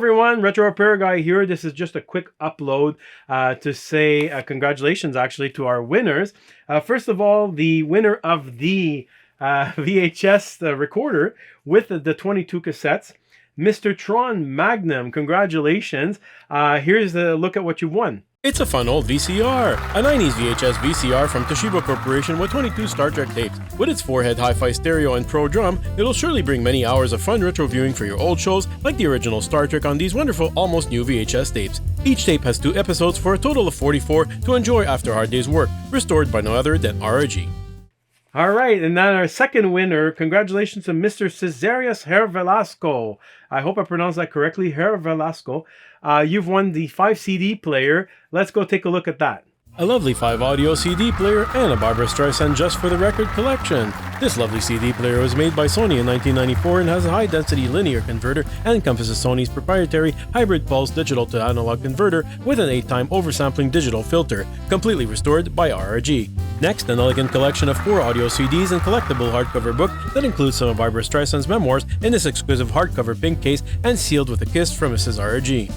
everyone, Retro Repair Guy here. This is just a quick upload to say congratulations actually to our winners. First of all, the winner of the VHS recorder with the 22 cassettes, Mr. Tron Magnum. Congratulations. Here's a look at what you won. It's a fun old VCR, a 90s VHS VCR from Toshiba Corporation with 22 Star Trek tapes. With its 4-head hi-fi stereo and pro drum, it'll surely bring many hours of fun retro viewing for your old shows like the original Star Trek on these wonderful almost new VHS tapes. Each tape has 2 episodes for a total of 44 to enjoy after a hard day's work, restored by no other than RRG. All right, and then our second winner, congratulations to Mr. Cesarius Herr Velasco. I hope I pronounced that correctly, Herr Velasco. You've won the 5 CD player. Let's go take a look at that. A lovely 5 audio CD player and a Barbra Streisand Just for the Record collection. This lovely CD player was made by Sony in 1994 and has a high-density linear converter and encompasses Sony's proprietary hybrid pulse digital to analog converter with an 8-time oversampling digital filter, completely restored by RRG. Next, an elegant collection of 4 audio CDs and collectible hardcover book that includes some of Barbra Streisand's memoirs in this exquisite hardcover pink case and sealed with a kiss from Mrs. RRG.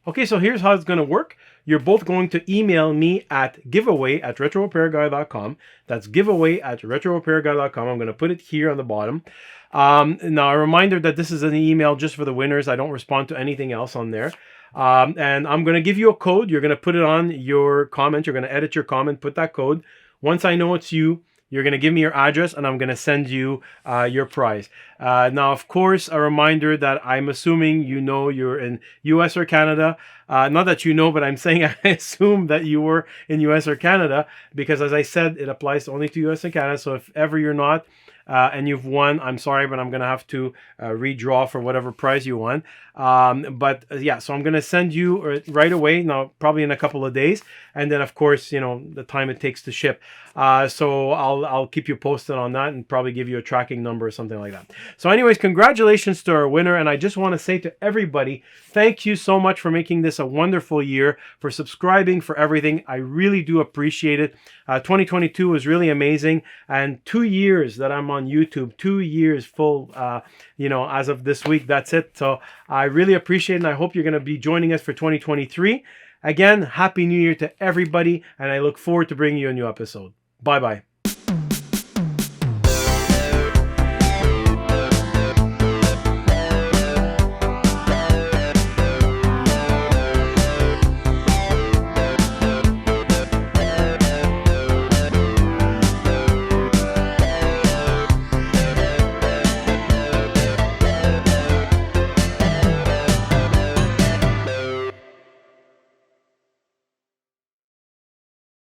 Okay, so here's how it's going to work. You're both going to email me at giveaway@retrorepairguy.com. That's giveaway@retrorepairguy.com. I'm going to put it here on the bottom. Now, a reminder that this is an email just for the winners. I don't respond to anything else on there. And I'm going to give you a code. You're going to put it on your comment. You're going to edit your comment, put that code. Once I know it's you, you're going to give me your address and I'm going to send you your prize. Now, of course, a reminder that I'm assuming you know you're in US or Canada. Not that you know, but I'm saying I assume that you were in US or Canada because, as I said, it applies only to US and Canada. So if ever you're not and you've won, I'm sorry, but I'm going to have to redraw for whatever prize you won. Yeah, so I'm going to send you right away, now probably in a couple of days. And then, of course, you know, the time it takes to ship. So I'll keep you posted on that and probably give you a tracking number or something like that. So anyways, congratulations to our winner. And I just want to say to everybody, thank you so much for making this a wonderful year, for subscribing, for everything. I really do appreciate it. 2022 was really amazing. And 2 years that I'm on YouTube, 2 years full, you know, as of this week, that's it. So I really appreciate it. And I hope you're going to be joining us for 2023. Again, Happy New Year to everybody. And I look forward to bringing you a new episode. Bye-bye.